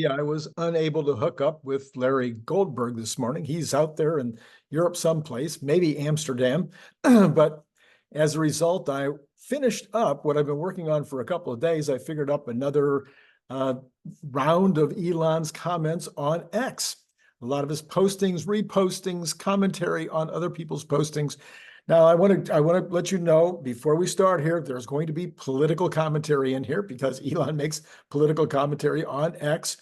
I was unable to hook up with Larry Goldberg this morning. He's out there in Europe someplace, maybe Amsterdam. But as a result, I finished up what I've been working on for a couple of days. I figured up another uh, round of Elon's comments on X. A lot of his postings, repostings, commentary on other people's postings. Now, I want to let you know before we start here, there's going to be political commentary in here because Elon makes political commentary on X.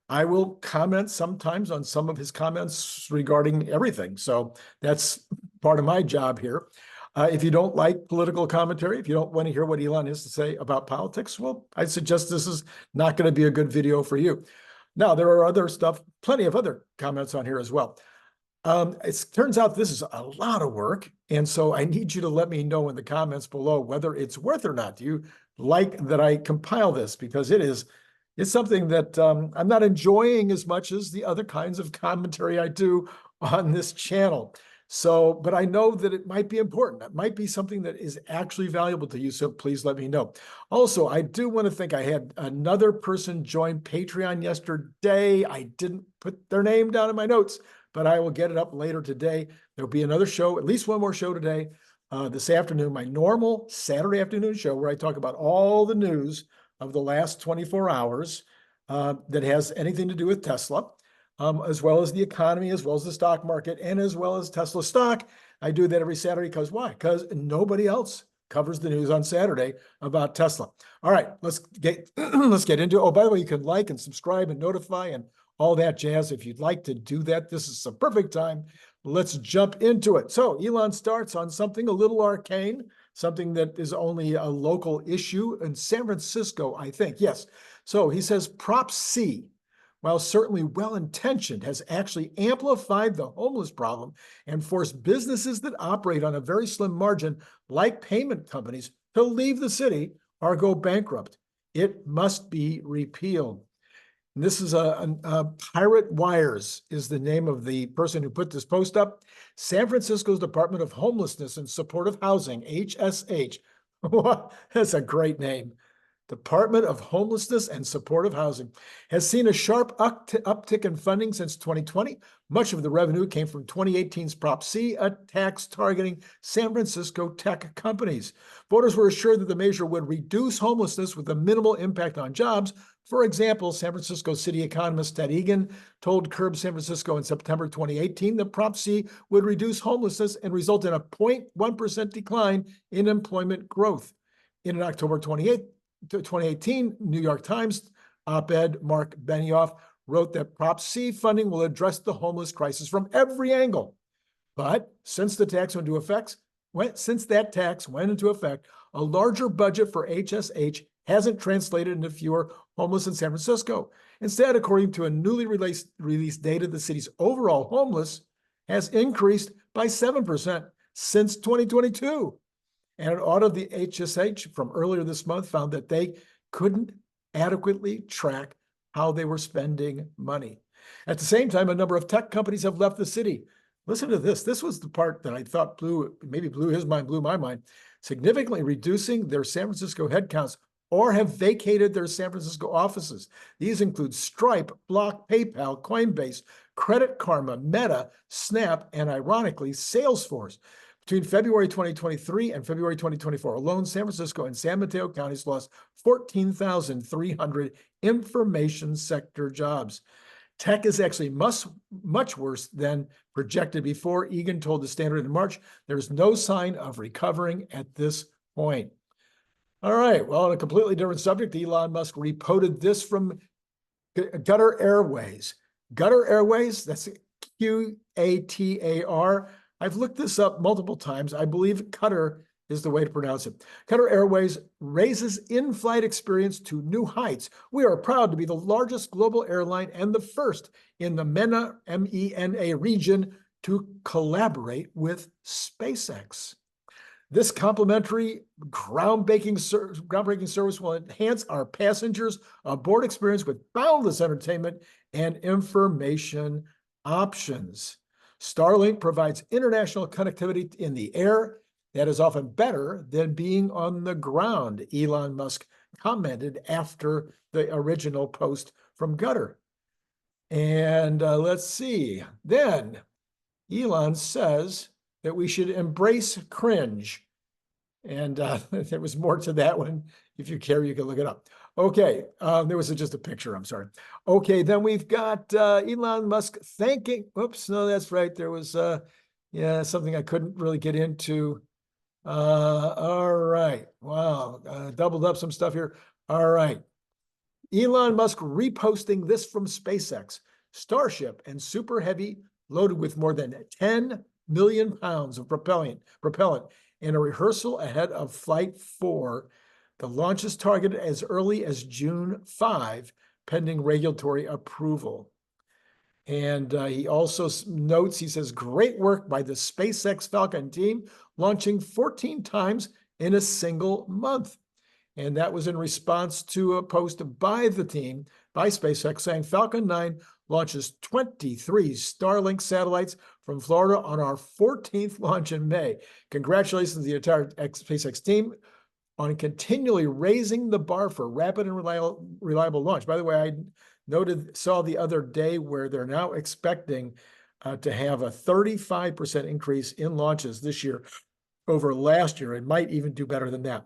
I will comment sometimes on some of his comments regarding everything. So that's part of my job here. If you don't like political commentary, if you don't want to hear what Elon has to say about politics, well, I suggest this is not going to be a good video for you. Now, there are other stuff, plenty of other comments on here as well. It turns out this is a lot of work. And so I need you to let me know in the comments below whether it's worth or not. Do you like that I compile this? Because it's something that I'm not enjoying as much as the other kinds of commentary I do on this channel. So, but I know that it might be important. It might be something that is actually valuable to you. So please let me know. Also, I do want to thank I had another person join Patreon yesterday. I didn't put their name down in my notes, but I will get it up later today. There'll be another show, at least one more show today, this afternoon, my normal Saturday afternoon show where I talk about all the news of the last 24 hours that has anything to do with Tesla, as well as the economy, as well as the stock market, and as well as Tesla stock. I do that every Saturday because why? Because nobody else covers the news on Saturday about Tesla. All right, let's get let's get into it. Oh, by the way, you can like and subscribe and notify and all that jazz. If you'd like to do that, this is a perfect time. Let's jump into it. So Elon starts on something a little arcane, something that is only a local issue in San Francisco, I think. Yes. So he says Prop C, while certainly well-intentioned, has actually amplified the homeless problem and forced businesses that operate on a very slim margin, like payment companies, to leave the city or go bankrupt. It must be repealed. And this is a Pirate Wires is the name of the person who put this post up. San Francisco's Department of Homelessness and Supportive Housing, HSH. That's a great name. Department of Homelessness and Supportive Housing has seen a sharp uptick in funding since 2020. Much of the revenue came from 2018's Prop C, a tax targeting San Francisco tech companies. Voters were assured that the measure would reduce homelessness with a minimal impact on jobs. For example, San Francisco city economist Ted Egan told Curb San Francisco in September 2018 that Prop C would reduce homelessness and result in a 0.1% decline in employment growth. In an October 2018 New York Times op-ed, Mark Benioff wrote that Prop C funding will address the homeless crisis from every angle. But since that tax went into effect, a larger budget for HSH hasn't translated into fewer homeless in San Francisco. Instead, according to a newly released data, the city's overall homeless has increased by 7% since 2022. And an audit of the HSH from earlier this month found that they couldn't adequately track how they were spending money. At the same time, a number of tech companies have left the city. Listen to this. This was the part that I thought blew my mind. Significantly reducing their San Francisco headcounts or have vacated their San Francisco offices. These include Stripe, Block, PayPal, Coinbase, Credit Karma, Meta, Snap, and ironically, Salesforce. Between February 2023 and February 2024 alone, San Francisco and San Mateo counties lost 14,300 information sector jobs. Tech is actually much worse than projected before. Egan told the Standard in March, there's no sign of recovering at this point. All right, well, on a completely different subject, Elon Musk reported this from Qatar Airways. Qatar Airways, that's Qatar. I've looked this up multiple times. I believe Qatar is the way to pronounce it. Qatar Airways raises in-flight experience to new heights. We are proud to be the largest global airline and the first in the MENA, MENA region to collaborate with SpaceX. This complimentary groundbreaking service will enhance our passengers' aboard experience with boundless entertainment and information options. Starlink provides international connectivity in the air that is often better than being on the ground, Elon Musk commented after the original post from Gutter. And let's see. Then Elon says that we should embrace cringe. And there was more to that one. If you care, you can look it up. Okay, there was just a picture, I'm sorry. Okay, then we've got Elon Musk thanking, oops, no, that's right. There was, yeah, something I couldn't really get into. All right, wow, doubled up some stuff here. All right, Elon Musk reposting this from SpaceX. Starship and Super Heavy loaded with more than 10 million pounds of propellant in a rehearsal ahead of Flight 4. The launch is targeted as early as June 5, pending regulatory approval. And he also notes, he says, great work by the SpaceX Falcon team, launching 14 times in a single month. And that was in response to a post by the team, by SpaceX, saying Falcon 9 launches 23 Starlink satellites from Florida on our 14th launch in May. Congratulations to the entire SpaceX team on continually raising the bar for rapid and reliable launch. By the way, I saw the other day where they're now expecting to have a 35% increase in launches this year over last year. It might even do better than that.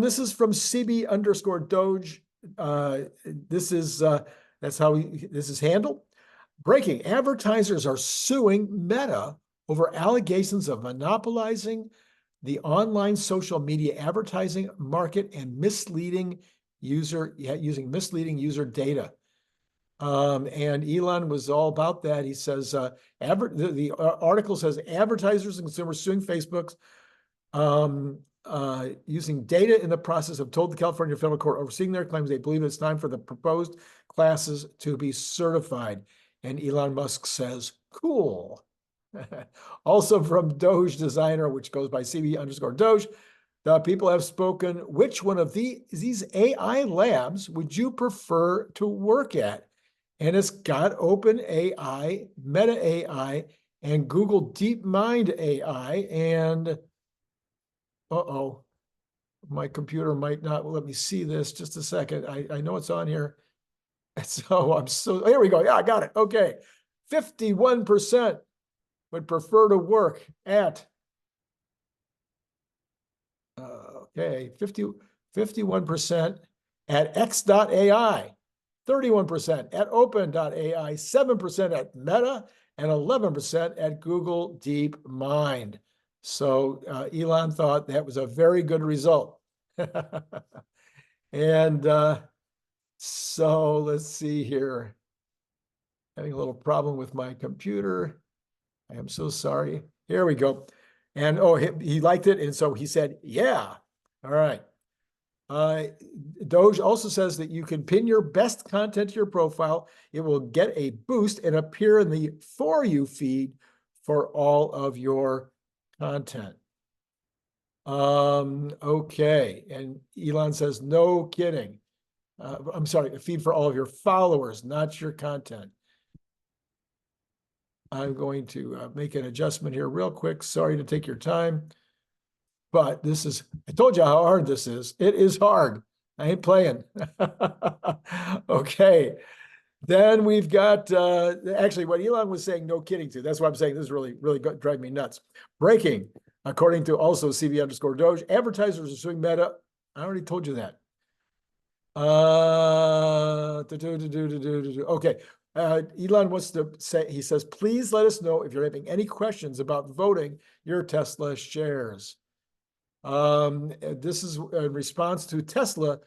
This is from CB_Doge. That's how this is handled. Breaking: advertisers are suing Meta over allegations of monopolizing the online social media advertising market and using misleading user data. And Elon was all about that. He says, the article says advertisers and consumers suing Facebook's using data in the process have told the California federal court overseeing their claims they believe it's time for the proposed classes to be certified. And Elon Musk says, cool. Also from Doge Designer, which goes by CB_Doge, the people have spoken. Which one of these AI labs would you prefer to work at? And it's got OpenAI, Meta AI, and Google DeepMind AI. And uh-oh, my computer might not let me see this. Just a second. I know it's on here. So here we go. Yeah, I got it. Okay. 51% would prefer to work at, 51% at X.AI, 31% at Open.ai, 7% at Meta, and 11% at Google DeepMind. So Elon thought that was a very good result. And so let's see here. Having a little problem with my computer. I am so sorry. Here we go. And oh, he liked it. And so he said, yeah. All right. Doge also says that you can pin your best content to your profile. It will get a boost and appear in the For You feed for all of your content. Okay. And Elon says, no kidding. I'm sorry, a feed for all of your followers, not your content. I'm going to make an adjustment here real quick. Sorry to take your time, but this is, I told you how hard this is. It is hard. I ain't playing. Okay. Then we've got, actually what Elon was saying, no kidding to. That's why I'm saying this is really driving me nuts. Breaking, according to also CB_Doge, advertisers are suing Meta. I already told you that. Okay. Elon wants to say, he says, please let us know if you're having any questions about voting your Tesla shares. This is in response to Tesla,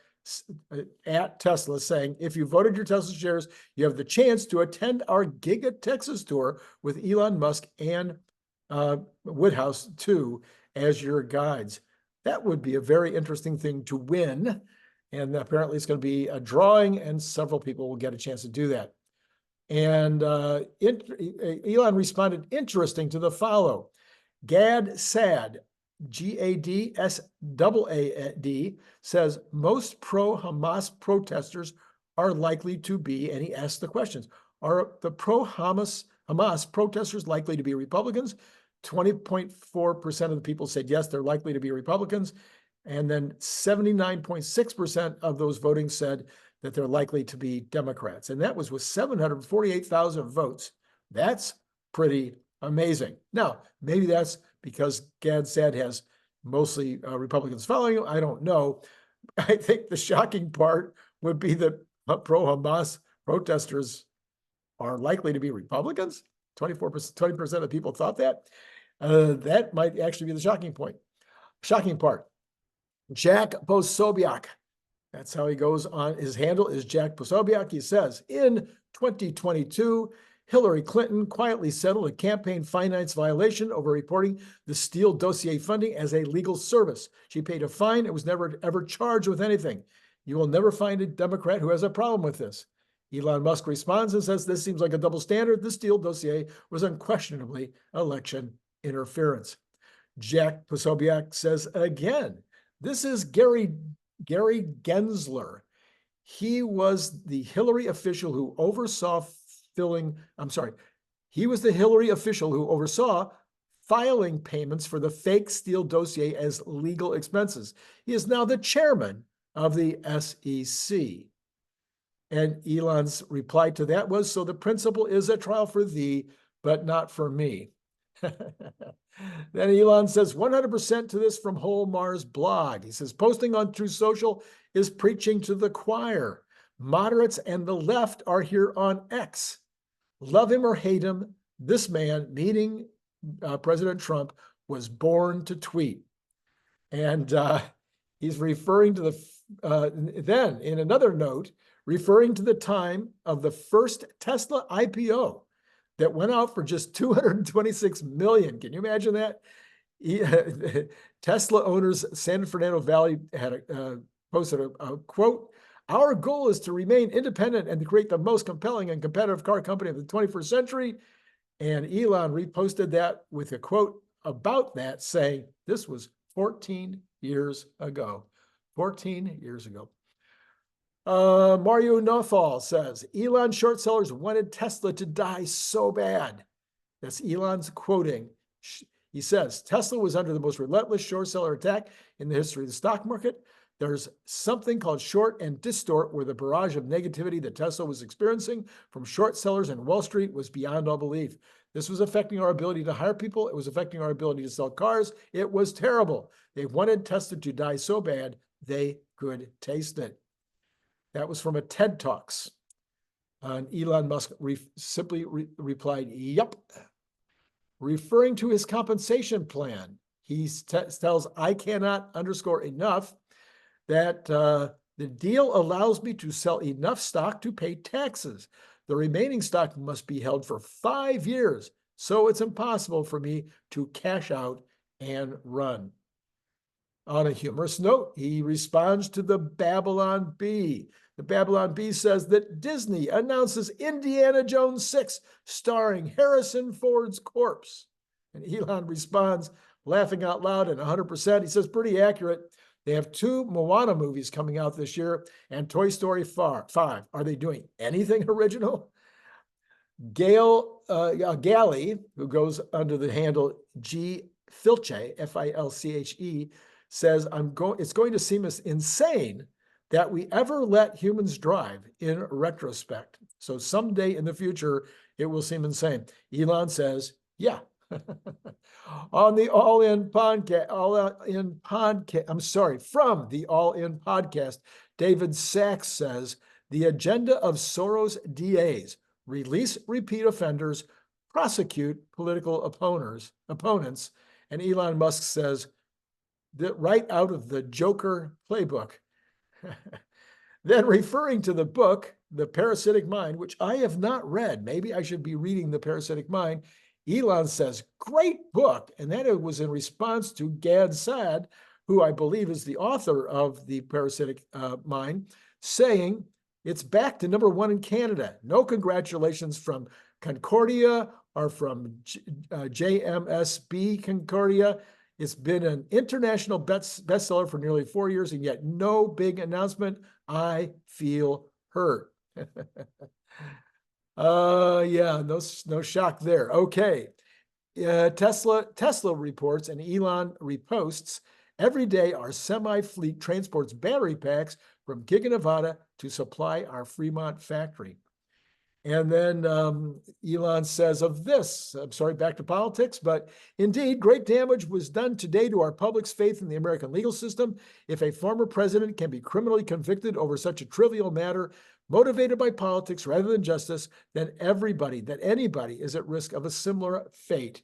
at Tesla, saying, if you voted your Tesla shares, you have the chance to attend our Giga Texas tour with Elon Musk and Woodhouse too as your guides. That would be a very interesting thing to win. And apparently it's going to be a drawing and several people will get a chance to do that. And Elon responded, interesting to the follow. Gad Sad, GADSAAD, says most pro-Hamas protesters are likely to be, and he asked the questions, are the pro-Hamas protesters likely to be Republicans? 20.4% of the people said yes, they're likely to be Republicans. And then 79.6% of those voting said that they're likely to be Democrats. And that was with 748,000 votes. That's pretty amazing. Now, maybe that's because Gad Saad has mostly Republicans following him. I don't know. I think the shocking part would be that pro-Hamas protesters are likely to be Republicans. 24%, 20% of people thought that. That might actually be the shocking part. Jack Posobiec, that's how he goes on. His handle is Jack Posobiec. He says, in 2022, Hillary Clinton quietly settled a campaign finance violation over reporting the Steele dossier funding as a legal service. She paid a fine and was never ever charged with anything. You will never find a Democrat who has a problem with this. Elon Musk responds and says, this seems like a double standard. The Steele dossier was unquestionably election interference. Jack Posobiec says again, this is Gary Gensler. He was the Hillary official who oversaw filing payments for the fake Steele dossier as legal expenses. He is now the chairman of the SEC. And Elon's reply to that was, so the principle is a trial for thee, but not for me. Then Elon says 100% to this from Whole Mars blog. He says, posting on Truth Social is preaching to the choir. Moderates and the left are here on X. Love him or hate him, this man, meeting President Trump, was born to tweet. And he's referring to then in another note, referring to the time of the first Tesla IPO that went out for just $226 million. Can you imagine that? Tesla owners San Fernando Valley had posted a quote, our goal is to remain independent and to create the most compelling and competitive car company of the 21st century. And Elon reposted that with a quote about that saying, this was 14 years ago. 14 years ago. Mario Nothal says, Elon short sellers wanted Tesla to die so bad. That's Elon's quoting. He says, Tesla was under the most relentless short seller attack in the history of the stock market. There's something called short and distort where the barrage of negativity that Tesla was experiencing from short sellers in Wall Street was beyond all belief. This was affecting our ability to hire people. It was affecting our ability to sell cars. It was terrible. They wanted Tesla to die so bad they could taste it. That was from a TED Talks. And Elon Musk simply replied, yep. Referring to his compensation plan, he tells, I cannot underscore enough that the deal allows me to sell enough stock to pay taxes. The remaining stock must be held for 5 years, so it's impossible for me to cash out and run. On a humorous note, he responds to the Babylon Bee. The Babylon Bee says that Disney announces Indiana Jones 6 starring Harrison Ford's corpse. And Elon responds, laughing out loud and 100%. He says, pretty accurate. They have 2 Moana movies coming out this year and Toy Story 5. Are they doing anything original? Gally, who goes under the handle G Filche, Filche, says, it's going to seem as insane that we ever let humans drive in retrospect. So someday in the future, it will seem insane. Elon says, yeah. On the All-In podcast, from the All-In podcast, David Sachs says, the agenda of Soros DAs, release repeat offenders, prosecute political opponents, and Elon Musk says, that right out of the Joker playbook. Then referring to the book, The Parasitic Mind, which I have not read, maybe I should be reading The Parasitic Mind, Elon says, great book. And then it was in response to Gad Saad, who I believe is the author of The Parasitic Mind, saying it's back to #1 in Canada. No congratulations from Concordia or from JMSB Concordia. It's been an international bestseller for nearly 4 years, and yet no big announcement. I feel hurt. Yeah, no shock there. Okay. Tesla reports and Elon reposts Every day, our semi-fleet transports battery packs from Giga Nevada to supply our Fremont factory. And then Elon says of this, I'm sorry, back to politics, but indeed, great damage was done today to our public's faith in the American legal system. If a former president can be criminally convicted over such a trivial matter, motivated by politics rather than justice, then anybody is at risk of a similar fate.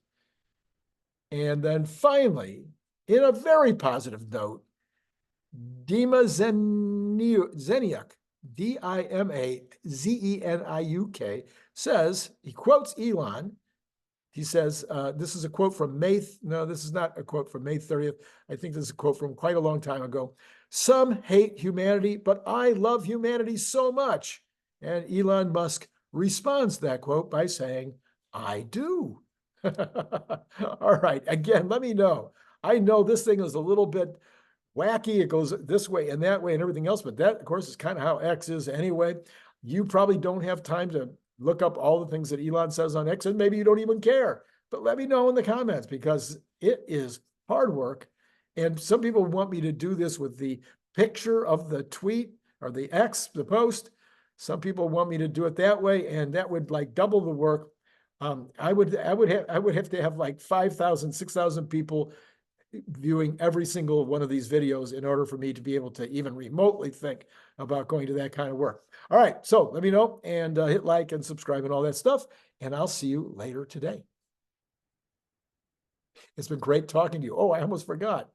And then finally, in a very positive note, Dima Zeniuk, Dimazeniuk, says, he quotes Elon. He says, this is a quote from no, this is not a quote from May 30th. I think this is a quote from quite a long time ago. Some hate humanity, but I love humanity so much. And Elon Musk responds to that quote by saying, I do. All right, again, let me know. I know this thing is a little bit wacky. It goes this way and that way and everything else, but that, of course, is kind of how X is anyway. You probably don't have time to look up all the things that Elon says on X, and maybe you don't even care. But let me know in the comments, because it is hard work. And some people want me to do this with the picture of the tweet or the X, the post. Some people want me to do it that way, and that would like double the work. I would have to have like 5,000, 6,000 people viewing every single one of these videos in order for me to be able to even remotely think about going to that kind of work. All right, so let me know, and hit like and subscribe and all that stuff, and I'll see you later today. It's been great talking to you. Oh, I almost forgot.